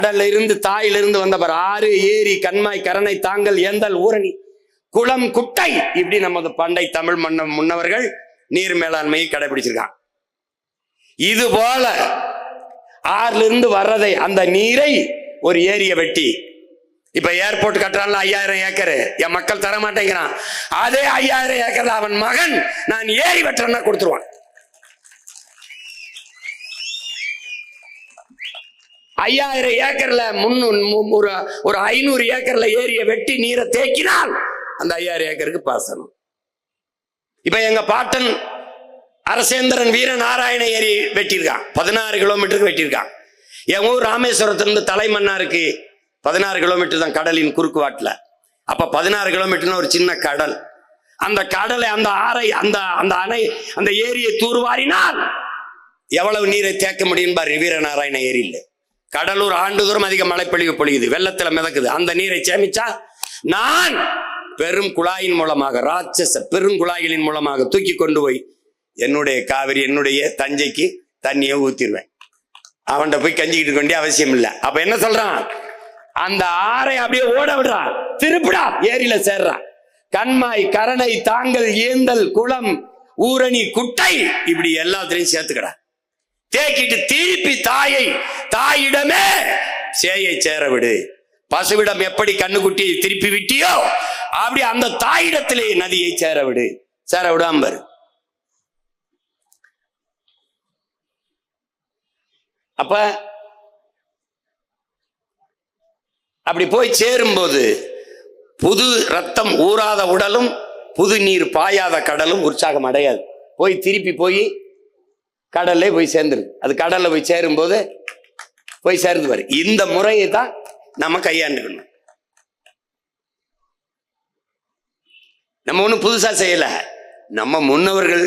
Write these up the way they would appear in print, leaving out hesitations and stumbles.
கடல்ல இருந்து தாயிலிருந்து வந்தவர் ஆறு ஏரி கண்மாய் கரணை தாங்கல் ஏந்தல் ஊரணி குளம் குட்டை இப்படி நமது பண்டை தமிழ் முன்னவர்கள் நீர் மேலாண்மையை கடைபிடிச்சிருக்காங்க. இது போல ஆறுல இருந்து வர்றதை அந்த நீரை ஒரு ஏரியை வெட்டி இப்ப ஏர்போர்ட் கட்டுறான்ல 5000 ஏக்கர் என் மக்கள் தர மாட்டேங்கிறான். அதே 5000 ஏக்கர்ல அவன் மகன் நான் ஏரி வெட்டுறேன்னா கொடுத்துருவான். 5000 ஏக்கர்ல ஒரு 500 ஏக்கர்ல ஏரிய வெட்டி நீரை தேக்கினால் அந்த 5000 ஏக்கருக்கு பாசனம். இப்ப எங்க பாட்டன் அரசேந்திரன் வீரநாராயண ஏரி வெட்டியிருக்கான், 16 கிலோமீட்டருக்கு வெட்டியிருக்கான். என் ஊர் ராமேஸ்வரத்திலிருந்து தலைமன்னாருக்கு 16 கிலோமீட்டர் தான் கடலின் குறுக்கு வாட்டில். அப்ப 16 கிலோமீட்டர்னு ஒரு சின்ன கடல். அந்த கடலை அந்த ஆறை அந்த அணை அந்த ஏரியை தூர்வாரினால் எவ்வளவு நீரை தேக்க முடியும் பாரு. வீரநாராயண ஏரியில் கடலூர் ஆண்டுதோறும் அதிக மழைப்பொழிவு பொழியுது, வெள்ளத்துல மிதக்குது. அந்த நீரை சேமிச்சா நான் பெரும் குழாயின் மூலமாக ராட்சச பெருங்குழாய்களின் மூலமாக தூக்கி கொண்டு போய் என்னுடைய காவிரி என்னுடைய தஞ்சைக்கு தண்ணியை ஊத்திடுவேன். அவன்கிட்ட போய் கஞ்சிக்கிட்டு கொண்டே அவசியம் இல்லை. அப்ப என்ன சொல்றான், அந்த ஆறை அப்படியே ஓட விடுறான், திருப்பிடா ஏரியில சேர்றான். கண்மாய் கரணை தாங்கல் ஏந்தல் குளம் ஊரணி குட்டை இப்படி எல்லாத்திலையும் சேர்த்துக்கடா. தேக்கிட்டு திருப்பி தாயிடமே சேயை சேர விடு. பசுவிடம் எப்படி கண்ணுக்குட்டியை திருப்பி விட்டியோ அப்படி அந்த தாயிடத்திலே நதியை சேர விடு. சேர விடாம பாரு. அப்ப அப்படி போய் சேரும்போது புது ரத்தம் ஊறாத உடலும் புது நீர் பாயாத கடலும் உற்சாகம் அடையாது. போய் திருப்பி போய் கடல்ல போய் சேர்ந்துருது. அது கடல்ல போய் சேரும்போது போய் சேர்ந்து பாரு. இந்த முறையை தான் நம்ம கையாண்டுக்கணும். நம்ம ஒன்றும் புதுசா செய்யல, நம்ம முன்னவர்கள்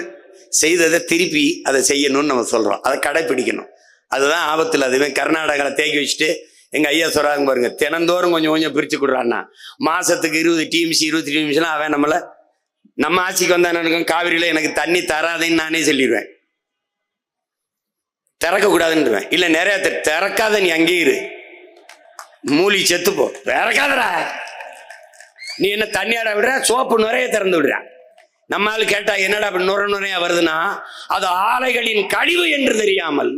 செய்ததை திருப்பி அதை செய்யணும்னு நம்ம சொல்றோம், அதை கடைபிடிக்கணும். அதுதான் ஆபத்தில். அதுவே கர்நாடகாவில் தேக்கி வச்சுட்டு எங்க ஐயா சொல்றாங்க பாருங்க, தினந்தோறும் கொஞ்சம் கொஞ்சம் பிரிச்சு கொடுறான்னா மாசத்துக்கு 20 TMC 20 TMC அவன் நம்ம ஆட்சிக்கு வந்தா என்ன, காவிரியில எனக்கு தண்ணி தராதுன்னு நானே சொல்லிடுவேன், திறக்க கூடாதுன்னு. இல்ல நிறைய திறக்காத, நீ அங்கேயே இரு, மூலி செத்துப்போ, திறக்காதடா. நீ என்ன தண்ணியாட விடுற, சோப்பு நுரைய திறந்து விடுற. நம்மளால கேட்டா என்னடா அப்படி நுரையா வருதுன்னா அது ஆலைகளின் கழிவு என்று தெரியாமல்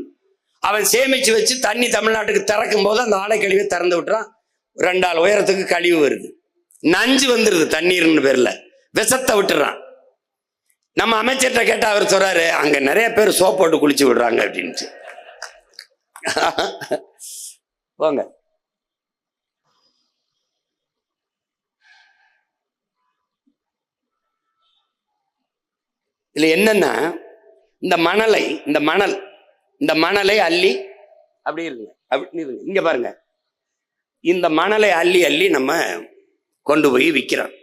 அவன் சேமிச்சு வச்சு தண்ணி தமிழ்நாட்டுக்கு திறக்கும் போது அந்த ஆலை கழிவை திறந்து விட்டுறான். 2 ஆள் உயரத்துக்கு கழிவு வருது, நஞ்சு வந்துருது, தண்ணீர்னு பேர்ல விஷத்தை விட்டுறான். நம்ம அமைச்சர்கிட்ட கேட்டா அவர் சொல்றாரு, அங்க நிறைய பேர் சோப் போட்டு குளிச்சு விடுறாங்க அப்படின்ட்டு. போங்க. இதுல என்னன்னா இந்த மணலை அள்ளி அப்படி இருங்க, அப்படி இங்க பாருங்க, இந்த மணலை அள்ளி அள்ளி நம்ம கொண்டு போய் விற்கிறோம்.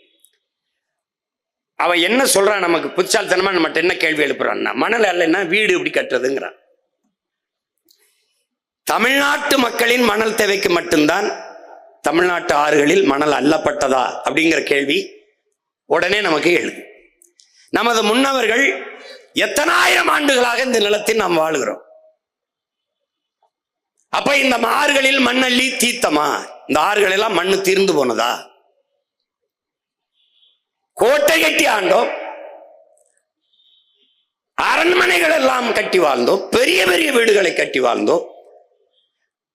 அவன் என்ன சொல்றான், நமக்கு புத்தால்தனமா நம்மகிட்ட என்ன கேள்வி எழுப்புறான்னா, மணல் அல்லைன்னா வீடு எப்படி கட்டுறதுங்கிறான். தமிழ்நாட்டு மக்களின் மணல் தேவைக்கு மட்டும்தான் தமிழ்நாட்டு ஆறுகளில் மணல் அள்ளப்பட்டதா அப்படிங்கிற கேள்வி உடனே நமக்கு எழுது. நமது முன்னவர்கள் எத்தனாயிரம் ஆண்டுகளாக இந்த நிலத்தில் நாம் வாழுகிறோம். அப்ப இந்த ஆறுகளில் மண்ணள்ளி தீர்த்தமா? இந்த ஆறுகள் எல்லாம் மண்ணு தீர்ந்து போனதா? கோட்டை கட்டி ஆண்டோம், அரண்மனைகள் எல்லாம் கட்டி வாழ்ந்தோம், பெரிய பெரிய வீடுகளை கட்டி வாழ்ந்தோம்.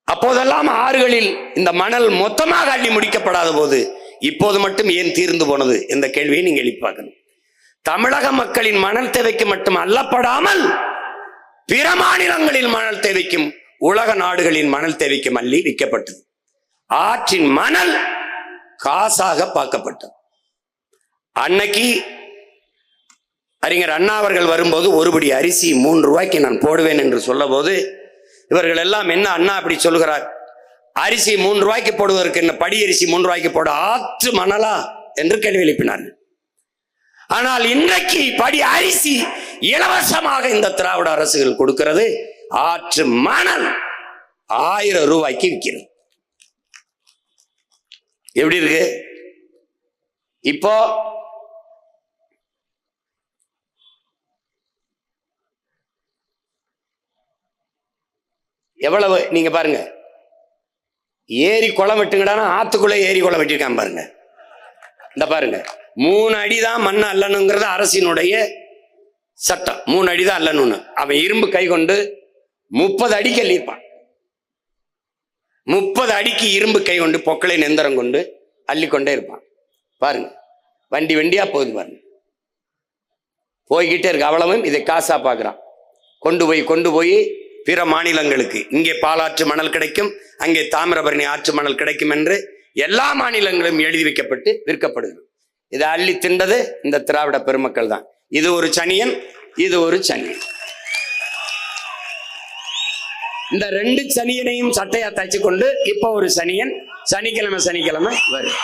அப்போதெல்லாம் ஆறுகளில் இந்த மணல் மொத்தமாக அள்ளி முடிக்கப்படாத போது இப்போது மட்டும் ஏன் தீர்ந்து போனது என்ற கேள்வியை நீங்க எழுப்பி பார்க்கணும். தமிழக மக்களின் மணல் தேவைக்கு மட்டும் அள்ளப்படாமல் பிற மாநிலங்களில் மணல் தேவைக்கும் உலக நாடுகளின் மணல் தேவைக்கும் அள்ளி விற்கப்பட்டது. ஆற்றின் மணல் காசாக பார்க்கப்பட்டது. அன்னைக்கு அறிஞர் அண்ணா அவர்கள் வரும்போது ஒருபடி அரிசி 3 ரூபாய்க்கு நான் போடுவேன் என்று சொல்ல போது இவர்கள் எல்லாம் என்ன அண்ணா அப்படி சொல்கிறார், அரிசி 3 ரூபாய்க்கு போடுவதற்கு என்ன படி அரிசி 3 ரூபாய்க்கு போட ஆற்று மணலா என்று கேள்வி எழுப்பினார்கள். ஆனால் இன்றைக்கு படி அரிசி இலவசமாக இந்த திராவிட அரசுகள் கொடுக்கிறது, ஆற்று மணல் 1000 ரூபாய்க்கு விற்கிறது. எப்படி இருக்கு? இப்போ எவ்வளவு நீங்க பாருங்க, ஏரி குளம் வெட்டுங்கடானா ஆத்துக்குள்ள ஏரி குளம் வெட்டிருக்கான் பாருங்க. இந்த பாருங்க 3 அடி தான் மண் அல்லணுங்கிறது அரசினுடைய சட்டம். 3 அடி தான் அல்லணும்னு. அவன் இரும்பு கை கொண்டு 30 அடிக்கு அள்ளியிருப்பான். 30 அடிக்கு இரும்பு கை கொண்டு பொக்களை நெந்தரம் கொண்டு அள்ளிக்கொண்டே இருப்பான். பாருங்க வண்டி வண்டியா போகுது பாருங்க, போய்கிட்டே இருக்கு. அவ்வளவும் இதை காசா பார்க்குறான். கொண்டு போய் பிற மாநிலங்களுக்கு, இங்கே பாலாற்று மணல் கிடைக்கும், அங்கே தாமிரபரணி ஆற்று மணல் கிடைக்கும் என்று எல்லா மாநிலங்களும் எழுதி வைக்கப்பட்டு விற்கப்படுகிறது. இதை அள்ளி திண்டது இந்த திராவிட பெருமக்கள் தான். இது ஒரு சனியன், இது ஒரு சனியன். இந்த 2 சனியனையும் சட்டையா தச்சு கொண்டு இப்ப ஒரு சனியன் சனிக்கிழமை வரும்.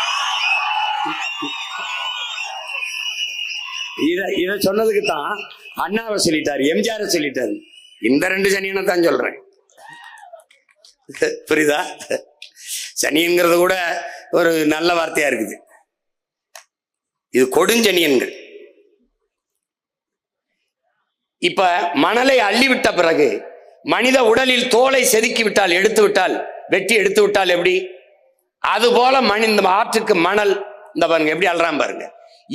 இத சொன்னதுக்கு தான் அண்ணாவை சொல்லிட்டாரு, எம்ஜிஆர் சொல்லிட்டாரு. இந்த 2 சனியனை தான் சொல்றேன். புரியுதா? சனிங்கிறது கூட ஒரு நல்ல வார்த்தையா இருக்குது. இது கொடுஞ்சனியன்கள். இப்ப மணலை அள்ளிவிட்ட பிறகு மனித உடலில் தோலை செதுக்கி விட்டால், எடுத்து விட்டால், வெட்டி எடுத்து விட்டால் எப்படி, அது போல இந்த ஆற்றுக்கு மணல் இந்த பாருங்க எப்படி அல்றான் பாருங்க.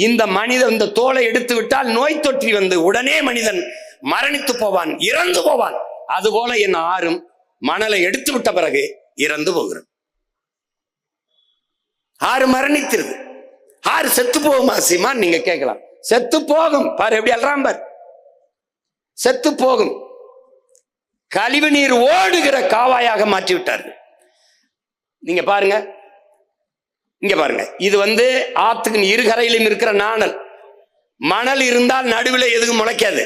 இந்த தோலை எடுத்து விட்டால் நோய் தொற்றி வந்து உடனே மனிதன் மரணித்து போவான், இறந்து போவான். அதுபோல என் ஆறும் மணலை எடுத்து விட்ட பிறகு இறந்து போகிறது. ஆறு மரணித்திருது. ஆறு செத்து போகுமா சீமான் நீங்க கேட்கலாம். செத்து போகும். பாரு எப்படி அல்றான் பாரு, செத்து போகும். கழிவு நீர் ஓடுகிற காவாயாக மாற்றி விட்டார்கள். நீங்க பாருங்க, இங்க பாருங்க. இது ஆத்துக்கு இருகரையிலும் இருக்கிற நாணல். மணல் இருந்தால் நடுவில் எதுவும் முளைக்காது,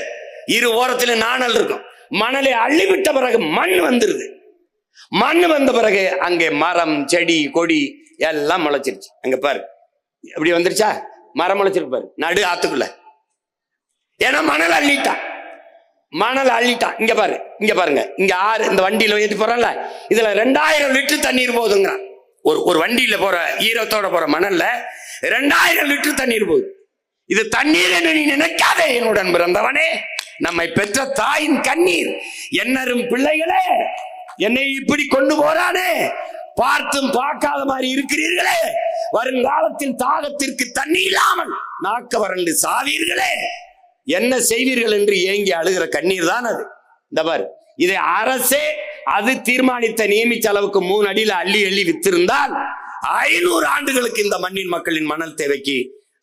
இரு ஓரத்தில் நாணல் இருக்கும். மணலை அள்ளிவிட்ட பிறகு மண் வந்துருது. மண் வந்த பிறகு அங்கே மரம் செடி கொடி எல்லாம் முளைச்சிருச்சு. அங்க பாரு எப்படி வந்துருச்சா, மரம் முளைச்சிருக்கு பாரு நடு ஆத்துக்குள்ள. ஏன்னா மணல் அள்ளிட்டான். இங்க பாருங்க, இங்க ஆறு இந்த வண்டியில ஏற்றி போறோம்ல, இதுல 2000 லிட்டர் தண்ணீர் போகுதுங்கிறான். ஒரு வண்டியில போற ஈரத்தோட போற மணல்ல 2000 லிட்டர் தண்ணீர் போகுது. இது தண்ணீர் என்று நீ நினைக்காதே என்னுடன் பிறந்தவனே, நம்மை பெற்ற தாயின் கண்ணீர். என்னரும் பிள்ளைகளே, என்னை இப்படி கொண்டு போறானே, பார்த்தும் பார்க்காத மாதிரி இருக்கிறீர்களே, வருங்காலத்தில் தாகத்திற்கு தண்ணி இல்லாமல் நாக்க வறண்டு சாவீர்களே, என்ன செய்வீர்கள் என்று ஏங்கி அழுகிற கண்ணீர் தான் அது. இந்த பாரு, இதை அரசே அது தீர்மானித்த நியமிச்ச அளவுக்கு 3 அடியில அள்ளி வித்திருந்தால் 500 ஆண்டுகளுக்கு இந்த மண்ணின் மக்களின் மணல் தேவைக்கு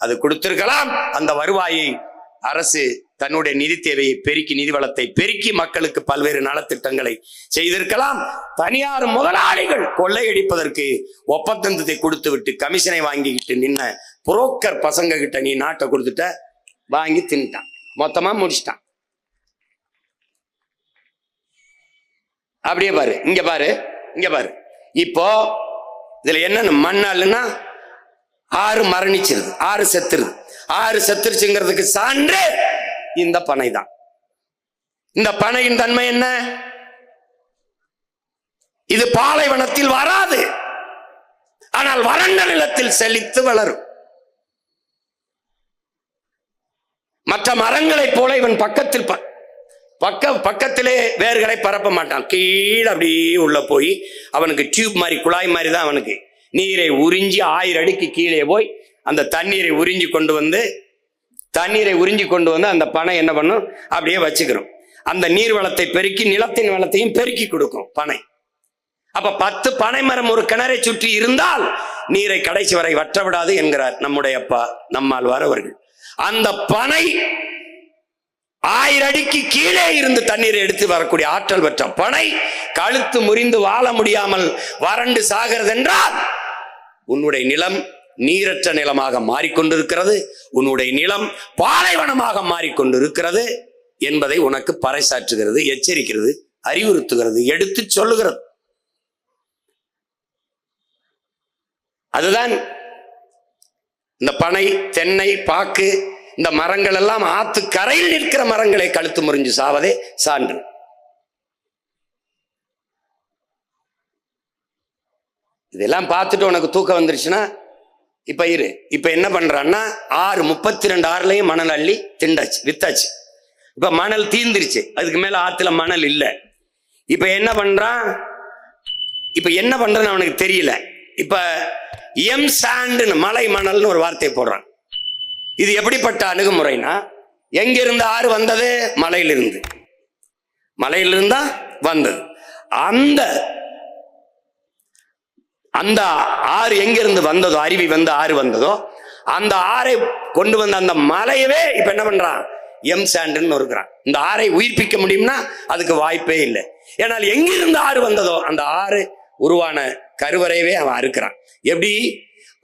அது கொடுத்திருக்கலாம். அந்த வருவாயை அரசு தன்னுடைய நிதி தேவையை பெருக்கி, நிதி வளத்தை பெருக்கி மக்களுக்கு பல்வேறு நலத்திட்டங்களை செய்திருக்கலாம். தனியார் முதலாளிகள் கொள்ளையடிப்பதற்கு ஒப்பந்தத்தை கொடுத்து விட்டு கமிஷனை வாங்கிக்கிட்டு நின்ன புரோக்கர் பசங்க கிட்ட நீ நாட்டை கொடுத்துட்ட, வாங்கி தின்ட்டான், மொத்தமா முடிச்சிட்டான். அப்படியே பாரு, இங்க பாரு. இப்போ இதுல என்ன மண்ணாலுன்னா ஆறு மரணிச்சிருது, ஆறு செத்துருது. ஆறு செத்துருச்சுங்கிறதுக்கு சான்று இந்த பனை தான். இந்த பனையின் தன்மை என்ன? இது பாலைவனத்தில் வராது, ஆனால் வறண்ட நிலத்தில் செழித்து வளரும். மற்ற மரங்களைப் போல இவன் பக்கத்திலே வேர்களை பரப்ப மாட்டான். கீழே அப்படியே உள்ள போய் அவனுக்கு டியூப் மாதிரி, குழாய் மாதிரி தான் அவனுக்கு நீரை உறிஞ்சி 1000 அடிக்கு கீழே போய் அந்த தண்ணீரை உறிஞ்சி கொண்டு வந்து அந்த பனை என்ன பண்ணும், அப்படியே வச்சுக்கிறோம். அந்த நீர் வளத்தை பெருக்கி நிலத்தின் வளத்தையும் பெருக்கி கொடுக்கும் பனை. அப்ப 10 பனை மரம் ஒரு கிணறை சுற்றி இருந்தால் நீரை கடைசி வரை வற்ற விடாது என்கிறார் நம்முடைய அப்பா நம்மாழ்வார் அவர்கள். அந்த பனை 1000 அடிக்கு கீழே இருந்து தண்ணீரை எடுத்து வரக்கூடிய ஆற்றல் பெற்ற பனை கழுத்து முறிந்து வாழ முடியாமல் வறண்டு சாகிறது என்றால் உன்னுடைய நிலம் நீரற்ற நிலமாக மாறிக்கொண்டிருக்கிறது, உன்னுடைய நிலம் பாலைவனமாக மாறிக்கொண்டிருக்கிறது என்பதை உனக்கு பறைசாற்றுகிறது, எச்சரிக்கிறது, அறிவுறுத்துகிறது, எடுத்து சொல்லுகிறது. அதுதான் இந்த பனை, தென்னை, பாக்கு, இந்த மரங்கள் எல்லாம் ஆத்து கரையில் நிற்கிற மரங்களை கழுத்து முறிஞ்சு சாவதே சான்று. இதெல்லாம் பார்த்துட்டு உனக்கு தூக்கம் வந்துருச்சுன்னா இப்ப என்ன பண்றான்னா 32 ஆறுலையும் மணல் அள்ளி திண்டாச்சு, வித்தாச்சு. இப்ப மணல் தீந்துருச்சு, அதுக்கு மேல ஆத்துல மணல் இல்லை. இப்ப என்ன பண்றான், இப்ப என்ன பண்றேன்னு அவனுக்கு தெரியல. இப்ப எம் சாண்ட் மலை மணல்னு ஒரு வார்த்தையை போடுறான். இது எப்படிப்பட்ட அணுகுமுறைனா, எங்கிருந்து ஆறு வந்தது? மலையிலிருந்து. மலையிலிருந்தா வந்தது. அந்த அந்த ஆறு எங்கிருந்து வந்ததோ, அருவி வந்து ஆறு வந்ததோ, அந்த ஆறை கொண்டு வந்த அந்த மலையவே இப்ப என்ன பண்றான்? எம் சாண்டுன்னு இருக்கிறான். இந்த ஆறை உயிர்ப்பிக்க முடியும்னா அதுக்கு வாய்ப்பே இல்லை. ஏன்னால் எங்கிருந்து ஆறு வந்ததோ அந்த ஆறு உருவான கருவறையவே அவன் அறுக்கிறான். எப்படி?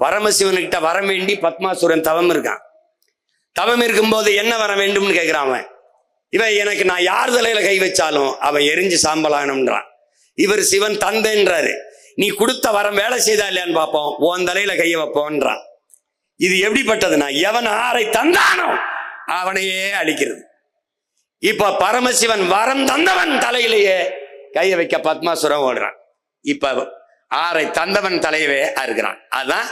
பரமசிவன்கிட்ட வர வேண்டி பத்மாசுரன் தவம் இருக்கான். தவம் இருக்கும்போது என்ன வர வேண்டும்னு கேட்கிறான் அவன். இவன் எனக்கு நான் யார் தலையில கை வச்சாலும் அவன் எரிஞ்சு சாம்பலானம்ன்றான். இவர் சிவன் தந்தைன்றாரு. நீ கொடுத்த வரம் வேலை செய்தா இல்லையான்னு பார்ப்போம், உன் தலையில கையை வைப்போன்றான். இது எப்படிப்பட்டதுன்னா, எவன் ஆரை தந்தானோ அவனையே அழிக்கிறது. இப்ப பரமசிவன் வரம் தந்தவன் தலையிலேயே கையை வைக்க பத்மாசுரம் ஓடுறான். இப்ப ஆரை தந்தவன் தலையவே அறுக்கிறான். அதான்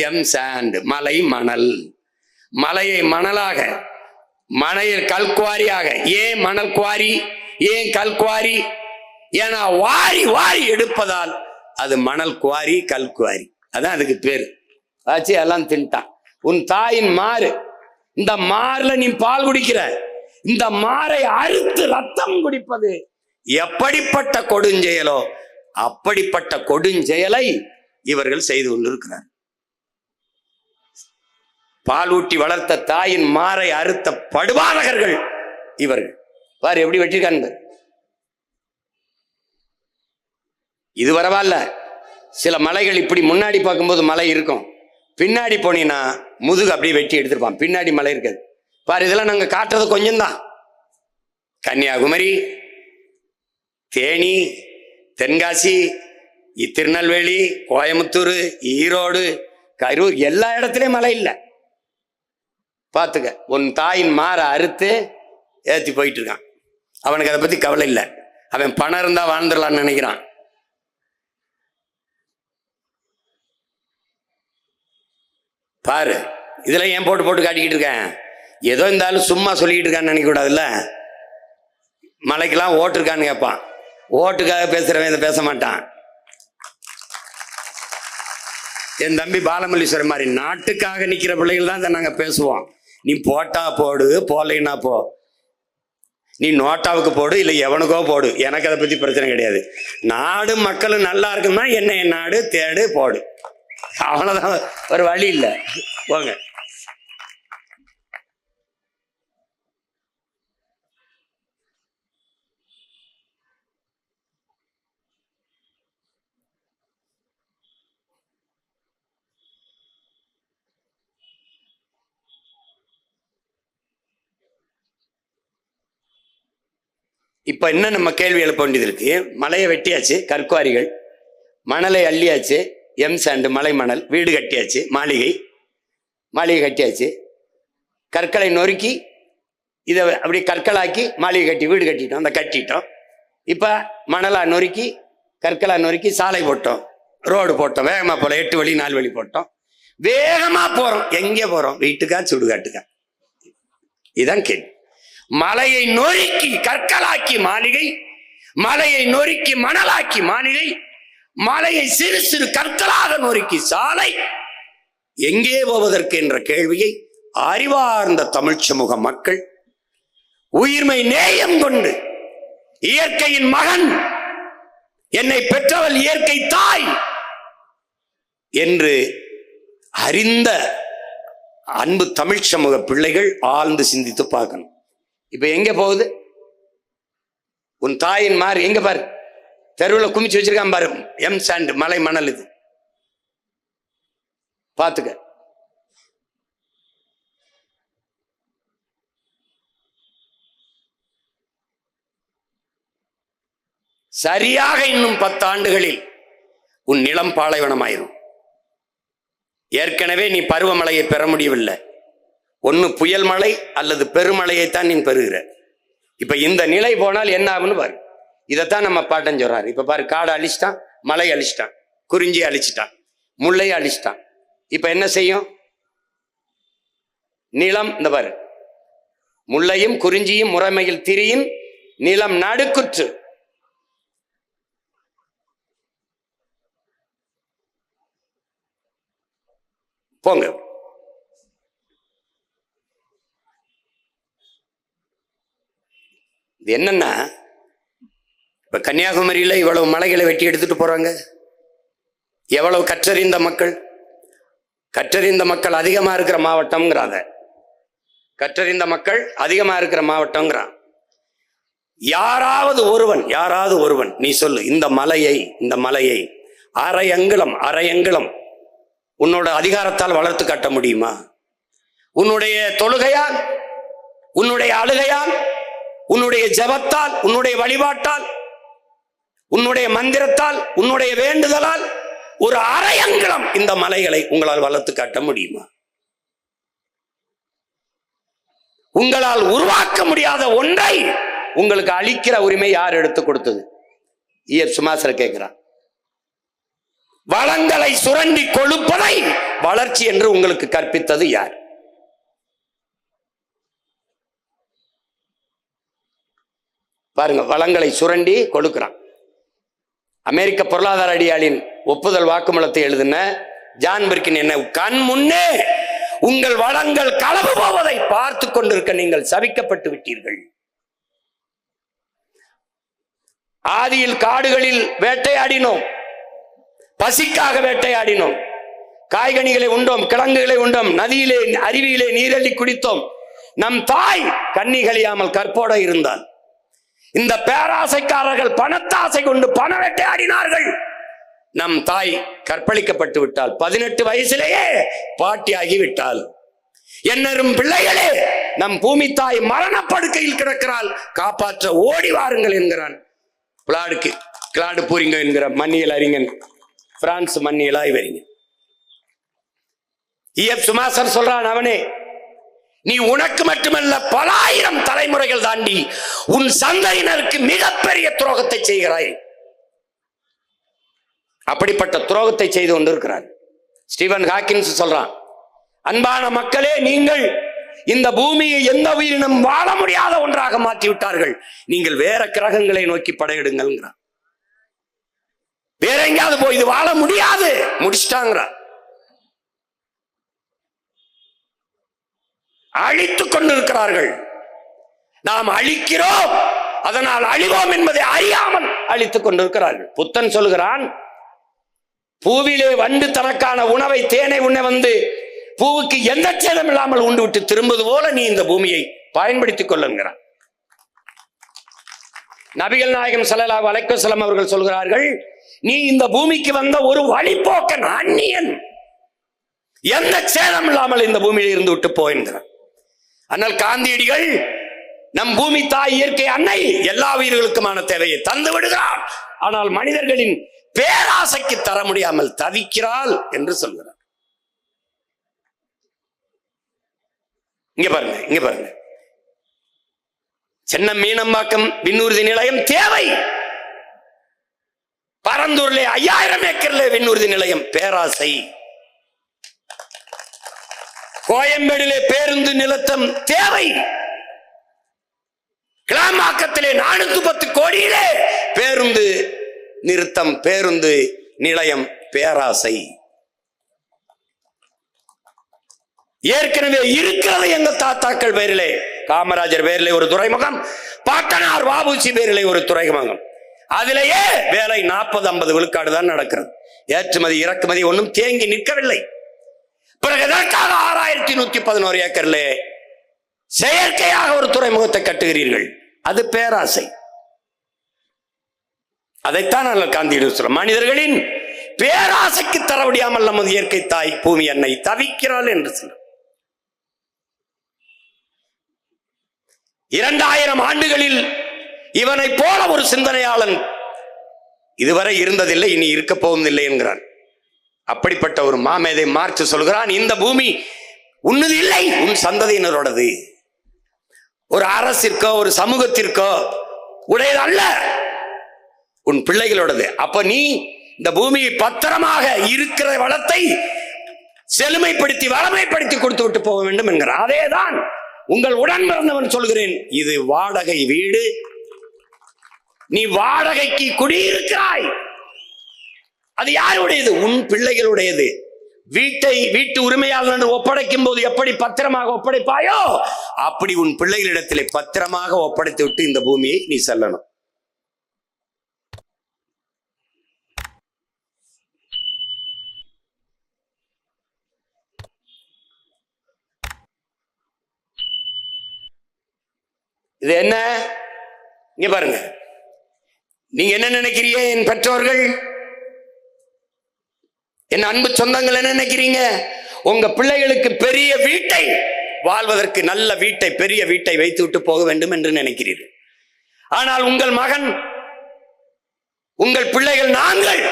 எம் சாண்ட், மலை மணல். மலையை மணலாக, மலையில் கல்குவாரியாக. ஏன் மணல் குவாரி, ஏன் கல்குவாரி? ஏன்னா வாரி வாரி எடுப்பதால் அது மணல் குவாரி, கல்குவாரி. அதான் அதுக்கு பேரு. ஆச்சு, எல்லாம் தின்ட்டான். உன் தாயின் மாறு, இந்த மாறுல நீ பால் குடிக்கிற, இந்த மாறை அறுத்து ரத்தம் குடிப்பது எப்படிப்பட்ட கொடுஞ்செயலோ அப்படிப்பட்ட கொடுஞ்செயலை இவர்கள் செய்து கொண்டிருக்கிறார். பால் ஊட்டி வளர்த்த தாயின் மாறை அறுத்த படுபாதகர்கள் இவர்கள். பாரு எப்படி வெட்டிருக்காங்க. இது பரவாயில்ல. சில மலைகள் இப்படி முன்னாடி பார்க்கும்போது மலை இருக்கும், பின்னாடி போனீங்கன்னா முதுகு அப்படியே வெட்டி எடுத்திருப்பான், பின்னாடி மலை இருக்காது. பாரு, இதெல்லாம் நாங்க காட்டுறது கொஞ்சம் தான். கன்னியாகுமரி, தேனி, தென்காசி, திருநெல்வேலி, கோயம்புத்தூர், ஈரோடு, கரூர், எல்லா இடத்துலயும் மழை இல்லை. பார்த்துக்க. உன் தாயின் மாற அறுத்து ஏற்றி போயிட்டு இருக்கான். அவனுக்கு அதை பத்தி கவலை இல்லை. அவன் பணம் இருந்தா வாழ்ந்துடலான்னு நினைக்கிறான். பாரு, இதுல ஏன் போட்டு போட்டு காட்டிக்கிட்டு இருக்கேன்? ஏதோ இருந்தாலும் சும்மா சொல்லிக்கிட்டு இருக்கான்னு நினைக்க கூடாதுல்ல. மலைக்கெல்லாம் ஓட்டு இருக்கான்னு கேட்பான். ஓட்டுக்காக பேசுறவன் இதை பேச மாட்டான். என் தம்பி பாலமல்லீஸ்வரர் மாதிரி நாட்டுக்காக நிக்கிற பிள்ளைகள் தான் இதை நாங்க பேசுவோம். நீ போட்டா போடு, போடலைன்னா போ. நீ நோட்டாவுக்கு போடு, இல்லை எவனுக்கோ போடு, எனக்கு அதை பத்தி பிரச்சனை கிடையாது. நாடு மக்களும் நல்லா இருக்குன்னா என்ன, என் நாடு தேடு போடு, அவ்வளவுதான். ஒரு வழி இல்லை, போங்க. இப்ப என்ன நம்ம கேள்வி எழுப்ப வேண்டியது இருக்கு? மலையை வெட்டியாச்சு, கற்குவாரிகள், மணலை அள்ளியாச்சு, எம் சாண்டு மலை மணல், வீடு கட்டியாச்சு, மாளிகை கட்டியாச்சு, கற்களை நொறுக்கி இதை அப்படி கற்களாக்கி மாளிகை கட்டி வீடு கட்டிட்டோம், அந்த கட்டிட்டோம். இப்ப மணலா நொறுக்கி கற்களா நொறுக்கி சாலை போட்டோம், ரோடு போட்டோம், வேகமா போறோம், 8 வழி 4 வழி போட்டோம், வேகமா போறோம். எங்கே போறோம்? வீட்டுக்கா சுடுகாட்டுக்கா? இதுதான் கேள்வி. மலையை நொறுக்கி கற்களாக்கி மாளிகை, மலையை நொறுக்கி மணலாக்கி மாளிகை, மலையை சிறு சிறு கற்களாக நொறுக்கி சாலை, எங்கே போவதற்கு என்ற கேள்வியை அறிவார்ந்த தமிழ் சமூக மக்கள் உயிர்மை நேயம் கொண்டு, இயற்கையின் மகன், என்னை பெற்றவள் இயற்கை தாய் என்று அறிந்த அன்பு தமிழ் சமூக பிள்ளைகள் ஆழ்ந்து சிந்தித்து பார்க்கணும். இப்ப எங்க போகுது உன் தாயின் மாறு? எங்க பாரு, தெருவில் குமிச்சு வச்சிருக்கான் பாரு, எம் சாண்ட் மலை மணல். இது பாத்துக்க. சரியாக இன்னும் 10 ஆண்டுகளில் உன் நிலம் பாலைவனமாயிரும். ஏற்கனவே நீ பருவமழையை பெற முடியவில்லை. ஒன்னு புயல் மழை அல்லது பெருமழையைத்தான் நீ பெறுகிற. இப்ப இந்த நிலை போனால் என்ன ஆகும்னு பாரு. இதைத்தான் நம்ம பாட்டன் சொல்றாரு. இப்ப பாரு, காடை அழிச்சிட்டான், மலை அழிச்சிட்டான், குறிஞ்சி அழிச்சிட்டான், முல்லையை அழிச்சிட்டான். இப்ப என்ன செய்யும் நிலம்? இந்த பாரு, முல்லையும் குறிஞ்சியும் முறைமையில் திரியின் நிலம் நடுக்குற்று. போங்க. இது என்னன்னா, இப்ப கன்னியாகுமரியில இவ்வளவு மலைகளை வெட்டி எடுத்துட்டு போறாங்க. எவ்வளவு கற்றறிந்த மக்கள், கற்றறிந்த மக்கள் அதிகமா இருக்கிற மாவட்டம்ங்கிறாங்க. கற்றறிந்த மக்கள் அதிகமா இருக்கிற மாவட்டம்ங்கிறான். யாராவது ஒருவன் நீ சொல்லு, இந்த மலையை அரை அங்குலம் உன்னோட அதிகாரத்தால் வளர்த்து காட்ட முடியுமா? உன்னுடைய தொழுகையால், உன்னுடைய அழுகையால், உன்னுடைய ஜபத்தால், உன்னுடைய வழிபாட்டால், உன்னுடைய மந்திரத்தால், உன்னுடைய வேண்டுதலால் ஒரு அரை அங்குலம் இந்த மலைகளை உங்களால் வளர்த்து காட்ட முடியுமா? உங்களால் உருவாக்க முடியாத ஒன்றை உங்களுக்கு அளிக்கிற உரிமை யார் எடுத்து கொடுத்தது? சுமாசர் கேட்கிறான். வளங்களை சுரண்டி கொழுப்பதை வளர்ச்சி என்று உங்களுக்கு கற்பித்தது யார்? பாருங்க, வளங்களை சுரண்டி கொடுக்கிறான். அமெரிக்க பொருளாதார அடியாளின் ஒப்புதல் வாக்குமூலத்தை எழுதின ஜான் பிர்கின் என்ன கண் முன்னே உங்கள் வளங்கள் களவு போவதை பார்த்து கொண்டிருக்க நீங்கள் சபிக்கப்பட்டு விட்டீர்கள். ஆதியில் காடுகளில் வேட்டையாடினோம், பசிக்காக வேட்டையாடினோம், காய்கனிகளை உண்டோம், கிழங்குகளை உண்டோம், நதியிலே அருவியிலே நீரள்ளி குடித்தோம். நம் தாய் கண்ணி கழியாமல் கற்போட இருந்தால். இந்த பேராசைக்காரர்கள் பணத்தாசை கொண்டு பண வேட்டையாடினார்கள். நம் தாய் கற்பழிக்கப்பட்டு விட்டால், 18 வயசிலேயே பாட்டியாகி விட்டால். என்னரும் பிள்ளைகளே, நம் பூமி தாய் மரணப்படுக்கையில் கிடக்கிறாள், காப்பாற்ற ஓடி வாருங்கள் என்கிறான் கிளாடு பூரிங்க என்கிற மன்னியல் அறிஞன், பிரான்ஸ் மன்னியல் ஆய்வறிஞன் சுமாசர் சொல்றான், அவனே நீ உனக்கு மட்டுமல்ல பல ஆயிரம் தலைமுறைகள் தாண்டி உன் சந்தையினருக்கு மிகப்பெரிய துரோகத்தை செய்கிறாய். அப்படிப்பட்ட துரோகத்தை செய்து கொண்டிருக்கிறார். ஸ்டீவன் ஹாக்கின்ஸ் சொல்றான், அன்பான மக்களே, நீங்கள் இந்த பூமியை எந்த உயிரினம் வாழ முடியாத ஒன்றாக மாற்றி விட்டார்கள். நீங்கள் வேற கிரகங்களை நோக்கி படையிடுங்கள். வேற எங்கேயாவது போய் இது வாழ முடியாது, முடிச்சிட்டாங்க. அழித்துக் கொண்டிருக்கிறார்கள். நாம் அழிக்கிறோம், அதனால் அழிவோம் என்பதை அறியாமல் அழித்துக் கொண்டிருக்கிறார்கள். புத்தன் சொல்கிறான், பூவிலே வண்டு தனக்கான உணவை தேனை உண்ண வந்து பூவுக்கு எந்த சேதம் இல்லாமல் உண்டு விட்டு திரும்புவது போல நீ இந்த பூமியை பயன்படுத்திக் கொள்ளுங்கிறான். நபிகள் நாயகம் ஸல்லல்லாஹு அலைஹி வஸல்லம் அவர்கள் சொல்கிறார்கள், நீ இந்த பூமிக்கு வந்த ஒரு வழிபோக்கன், அந்நியன், எந்த சேதம் இல்லாமல் இந்த பூமியில் இருந்து விட்டு போகின்றான். ஆனால் காந்தியடிகள் நம் பூமி தாய் இயற்கை அன்னை எல்லா உயிர்களுக்குமான தேவையை தந்து விடுகிறார், ஆனால் மனிதர்களின் பேராசைக்கு தர முடியாமல் தவிக்கிறாள் என்று சொல்கிறார். இங்க பாருங்க, சென்னை மீனம்பாக்கம் விண்ணூர்தி நிலையம் தேவை. பரந்தூர்ல 5000 ஏக்கர்ல விண்ணூர்தி நிலையம் பேராசை. கோயம்பேடிலே பேருந்து நிலத்தம் தேவை. கிளாம்பாக்கத்திலே 410 கோடியிலே பேருந்து நிறுத்தம், பேருந்து நிலையம் பேராசை. ஏற்கனவே இருக்கிறது எங்க தாத்தாக்கள் பேரிலே, காமராஜர் பேரிலே ஒரு துறைமுகம், பாட்டனார் வாபுசி பேரிலே ஒரு துறைமுகம். அதிலேயே வேலை 40-50 விழுக்காடு தான் நடக்கிறது. ஏற்றுமதி இறக்குமதி ஒன்றும் தேங்கி நிற்கவில்லை. பிறகு எதற்காக 6111 ஏக்கர்ல செயற்கையாக ஒரு துறைமுகத்தை கட்டுகிறீர்கள்? அது பேராசை. அதைத்தான் நாங்கள் காந்தியிடம் சொல்றோம், மனிதர்களின் பேராசைக்கு தர முடியாமல் நமது இயற்கை தாய் பூமி அன்னை தவிக்கிறாள் என்று சொல்றோம். 2000 ஆண்டுகளில் இவனை போல ஒரு சிந்தனையாளன் இதுவரை இருந்ததில்லை, இனி இருக்க போவதில்லை என்கிறான். அப்படிப்பட்ட ஒரு மாமேதை மார்க்ஸ் சொல்கிறான், இந்த பூமி உன்னது இல்லை, உன் சந்ததியினரோடது. ஒரு அரசிற்கோ ஒரு சமூகத்திற்கோ உடையது அல்ல, உன் பிள்ளைகளோடது. அப்ப நீ இந்த பூமியை பத்திரமாக இருக்கிற வளத்தை செழுமைப்படுத்தி வளமைப்படுத்தி கொடுத்து விட்டு போக வேண்டும் என்கிறார். அதேதான் உங்கள் உடன் பிறந்தவன் சொல்கிறேன், இது வாடகை வீடு, நீ வாடகைக்கு குடியிருக்கிறாய். அது யாருடையது? உன் பிள்ளைகளுடையது. வீட்டு உரிமையாளர் ஒப்படைக்கும் போது எப்படி பத்திரமாக ஒப்படைப்பாயோ அப்படி உன் பிள்ளைகளிடத்திலே பத்திரமாக ஒப்படைத்து விட்டு இந்த பூமியை நீ செல்லணும். இது என்ன? இங்க பாருங்க, நீங்க என்ன நினைக்கிறீங்க? என் பெற்றோர்கள், என் அன்பு சொந்தங்கள் என்ன நினைக்கிறீங்க? உங்க பிள்ளைகளுக்கு பெரிய வீட்டை, வாழ்வதற்கு நல்ல வீட்டை, பெரிய வீட்டை வைத்து விட்டு போக வேண்டும் என்று நினைக்கிறீர்கள். ஆனால் உங்கள் மகன், உங்கள் பிள்ளைகள், நாங்கள்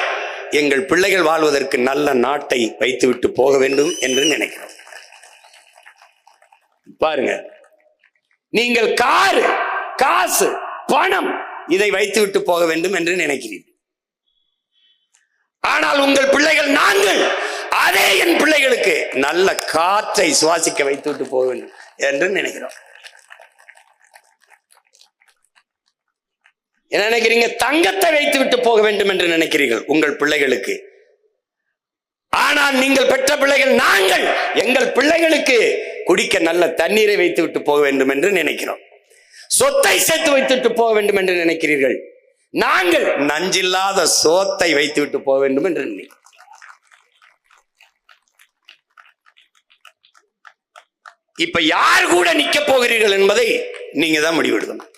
எங்கள் பிள்ளைகள் வாழ்வதற்கு நல்ல நாட்டை வைத்து விட்டு போக வேண்டும் என்று நினைக்கிறோம். பாருங்க, நீங்கள் காரு, காசு, பணம் இதை வைத்து விட்டு போக வேண்டும் என்று நினைக்கிறீர்கள். ஆனால் உங்கள் பிள்ளைகள், நாங்கள் அதே என் பிள்ளைகளுக்கு நல்ல காற்றை சுவாசிக்க வைத்து விட்டு போக வேண்டும் என்று நினைக்கிறோம். என்ன நினைக்கிறீங்க? தங்கத்தை வைத்து விட்டு போக வேண்டும் என்று நினைக்கிறீர்கள் உங்கள் பிள்ளைகளுக்கு. ஆனால் நீங்கள் பெற்ற பிள்ளைகள், நாங்கள் எங்கள் பிள்ளைகளுக்கு குடிக்க நல்ல தண்ணீரை வைத்து விட்டு போக வேண்டும் என்று நினைக்கிறோம். சொத்தை சேர்த்து வைத்துவிட்டு போக வேண்டும் என்று நினைக்கிறீர்கள். நாங்கள் நஞ்சில்லாத சோத்தை வைத்து விட்டு போக வேண்டும் என்று நினைக்கிறோம். இப்ப யார் கூட நிக்க போகிறீர்கள் என்பதை நீங்க தான் முடிவெடுக்கணும்.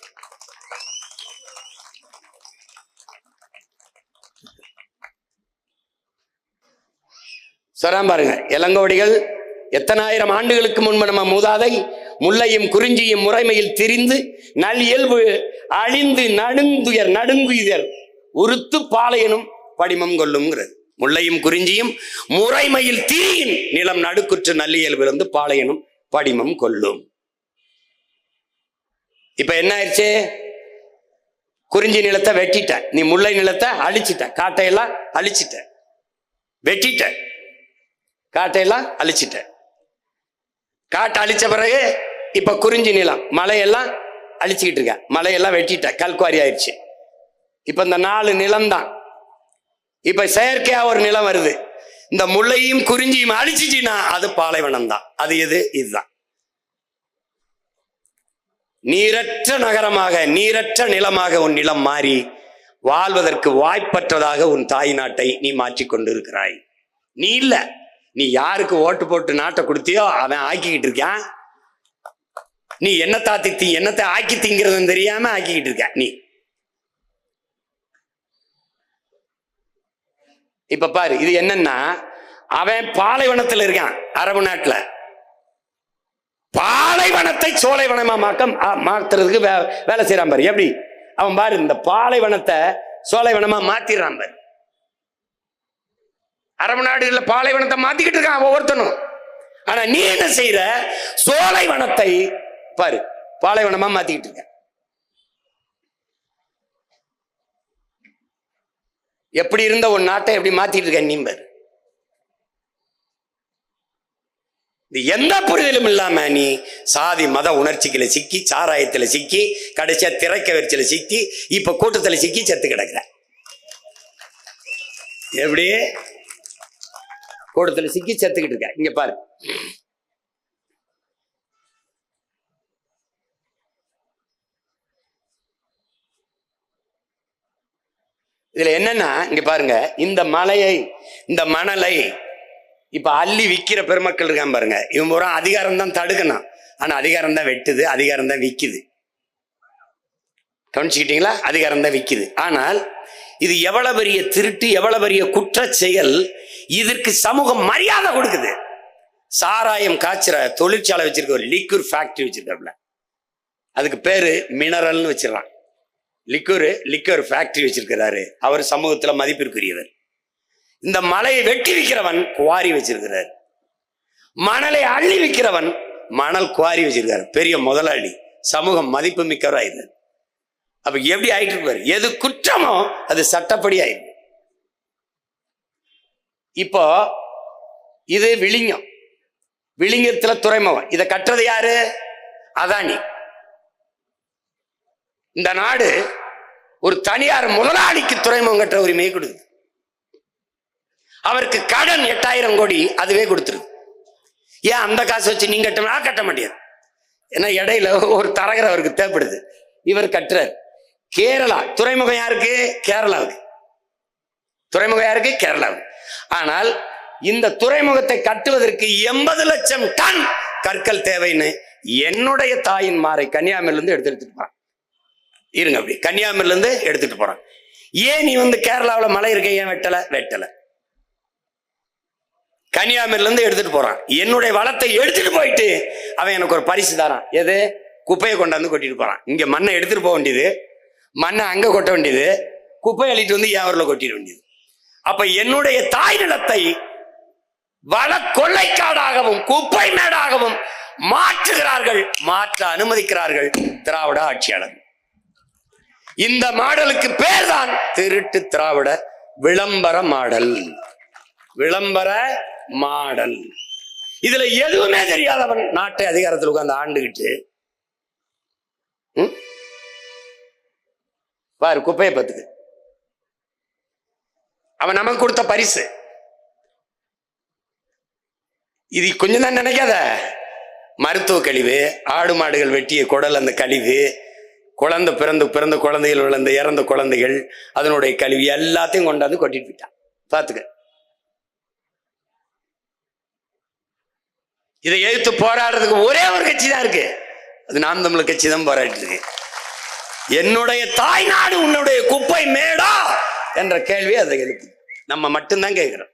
சொல்றான் பாருங்க, இளங்கோடிகள் எத்தனாயிரம் ஆண்டுகளுக்கு முன்பு நம்ம மூதாதை முல்லையும் குறிஞ்சியும் முறைமையில் திரிந்து நல் இயல்பு அழிந்து நடுங்குயர் உறுத்து பாளையனும் படிமம் கொள்ளும்ங்கிறது. முல்லையும் குறிஞ்சியும் முறைமையில் திரியின் நிலம் நடுக்குற்று நல்லியல்பிலிருந்து பாளையனும் படிமம் கொள்ளும். இப்ப என்ன ஆயிடுச்சு? குறிஞ்சி நிலத்தை வெட்டிட்ட, நீ முல்லை நிலத்தை அழிச்சிட்ட, காட்டையெல்லாம் அழிச்சிட்ட, வெட்டிட்ட, காட்டையெல்லாம் அழிச்சிட்ட. காட்டை அழிச்ச பிறகு இப்ப குறிஞ்சி நிலம் மலையெல்லாம் அழிச்சுக்கிட்டு இருக்க, மலையெல்லாம் வெட்டிட்ட, கல்குவாரி ஆயிடுச்சு. இப்ப இந்த 4 நிலம் தான். இப்ப செயற்கையா ஒரு நிலம் வருது. இந்த முல்லையும் குறிஞ்சியும் அழிச்சிச்சுன்னா அது பாலைவனம் தான். அது எது? இதுதான். நீரற்ற நகரமாக, நீரற்ற நிலமாக உன் நிலம் மாறி வாழ்வதற்கு வாய்ப்பற்றதாக உன் தாய் நாட்டை நீ மாற்றிக்கொண்டு இருக்கிறாய். நீ இல்ல, நீ யாருக்கு ஓட்டு போட்டு நாட்டை கொடுத்தியோ அவன் ஆக்கிக்கிட்டு இருக்கான். நீ என்னத்தை ஆக்கி திங்கிறதுன்னு தெரியாம ஆக்கிக்கிட்டு இருக்க நீ. இப்ப பாரு, இது என்னன்னா, அவன் பாலைவனத்தில் இருக்கான், அரபு நாட்டுல. பாலைவனத்தை சோலைவனமா மாத்துறதுக்கு வேலை செய்யறான் பாரு. எப்படி அவன் பாரு, இந்த பாலைவனத்தை சோலைவனமா மாத்திடுறான் பாரு. அரபு நாடுகள்ல பாலைவனத்தை மாத்திக்கிட்டு இருக்கான் ஒவ்வொருத்தனும். ஆனா நீ என்ன செய்யற? சோலைவனத்தை பாரு பாலைவனமா மாத்திக்கிட்டு இருக்க. எப்படி இருந்த ஒரு நாட்டை எப்படி மாத்திட்டு இருக்க நீ பாரு. எந்த புரிதலும் இல்லாம நீ சாதி மத உணர்ச்சிகளை சிக்கி, சாராயத்துல சிக்கி, கடைசியா திரைக்க வரிச்சல சிக்கி, இப்ப கூட்டத்துல சிக்கி செத்து கிடக்குற. எப்படி கூட்டத்துல சிக்கி செத்துக்கிட்டு இருக்க. இங்க பாரு, இதுல என்னன்னா, இங்க பாருங்க, இந்த மலையை, இந்த மணலை இப்ப அள்ளி விக்கிற பெருமக்கள் இருக்கான் பாருங்க. இவன் பூரா அதிகாரம் தான் தடுக்கணும், ஆனா அதிகாரம் தான் வெட்டுது, அதிகாரம் தான் விக்குது. கவனிச்சுக்கிட்டீங்களா? அதிகாரம் தான் விக்குது. ஆனால் இது எவ்வளவு பெரிய திருட்டு, எவ்வளவு பெரிய குற்ற செயல். இதற்கு சமூகம் மரியாதை கொடுக்குது. சாராயம் காய்ச்சுற தொழிற்சாலை வச்சிருக்க, ஒரு லிக்யூர் ஃபேக்டரி வச்சிருக்காப்ல, அதுக்கு பேரு மினரல்னு வச்சிடறான். லிக்யூர் ஃபேக்டரி வச்சிருக்கிறாரு. அவர் சமூகத்துல மதிப்பிற்குரியவர். இந்த மலையை வெட்டி விற்கிறவன் குவாரி வச்சிருக்கிறார். மணலை அள்ளி விற்கிறவன் மணல் குவாரி வச்சிருக்காரு. பெரிய முதலாளி, சமூகம் மதிப்பு மிக்கவராயிருந்தார். அப்ப எப்படி ஆயிட்டு இருப்பாரு? எது குற்றமோ அது சட்டப்படி ஆயிருக்கு. இப்போ இது விழிங்கம், விழிங்கத்துல துறைமுகம். இதை கட்டுறது யாரு? அதானி. இந்த நாடு ஒரு தனியார் முதலாளிக்கு துறைமுகம் கட்டுற உரிமையை கொடுக்குது. அவருக்கு கடன் 8000 கோடி அதுவே கொடுத்துருது. ஏன் அந்த காசு வச்சு நீங்க கட்ட முடியாது? ஏன்னா இடையில ஒரு தரகர் அவருக்கு தேவைப்படுது, இவர் கட்டுறாரு. கேரளா துறைமுகம் யாருக்கு? கேரளாவுக்கு. துறைமுகம் யாருக்கு? கேரளாவுக்கு. ஆனால் இந்த துறைமுகத்தை கட்டுவதற்கு 80 லட்சம் டன் கற்கள் தேவைன்னு என்னுடைய தாயின் மாறை கன்னியாகுமரியில இருந்து எடுத்துட்டு போறான். இருங்க, அப்படி கன்னியாகுமரியில இருந்து எடுத்துட்டு போறான். ஏன் நீ கேரளாவில் மலை இருக்க ஏன் வெட்டல? கன்னியாகுமரியில இருந்து எடுத்துட்டு போறான். என்னுடைய வளத்தை எடுத்துட்டு போயிட்டு அவன் எனக்கு ஒரு பரிசு தரான். எது? குப்பையை கொண்டாந்து கொட்டிட்டு போறான். இங்க மண்ணை எடுத்துட்டு போக வேண்டியது, மண்ணை அங்க கொட்ட வேண்டியது, குப்பை அள்ளிட்டு வந்து என் ஊர்ல கொட்டிட வேண்டியது. அப்ப என்னுடைய தாய் நிலத்தை வள கொள்ளைக்காடாகவும் குப்பை மேடாகவும் மாற்றுகிறார்கள், மாற்ற அனுமதிக்கிறார்கள் திராவிட ஆட்சியாளர். இந்த மாடலுக்கு பேர் தான் திருட்டு திராவிட விளம்பர மாடல். விளம்பர மாடல். இதுல எதுவுமே தெரியாதவன் நாட்டை அதிகாரத்தில் உட்கார்ந்து ஆண்டுகிட்டு பாரு குப்பையை பத்துக்கு. அவன் நமக்கு கொடுத்த பரிசு இது. கொஞ்சம் தான் நினைக்காத. மருத்துவ கழிவு, ஆடு மாடுகள் வெட்டிய குடல், அந்த கழிவு, குழந்தை பிறந்த குழந்தைகள் விழுந்த இறந்த குழந்தைகள், அதனுடைய கழிவு எல்லாத்தையும் கொண்டாந்து கொட்டிட்டு போயிட்டான். பாத்துக்க. இதை எதிர்த்து போராடுறதுக்கு ஒரே ஒரு கட்சி தான் இருக்கு, அது நாம் தமிழர் கட்சி தான் போராடிட்டு இருக்கு. என்னுடைய தாய் நாடு உன்னுடைய குப்பை மேடா என்ற கேள்வி அதை எழுப்பு. நம்ம மட்டும்தான் கேட்கிறோம்.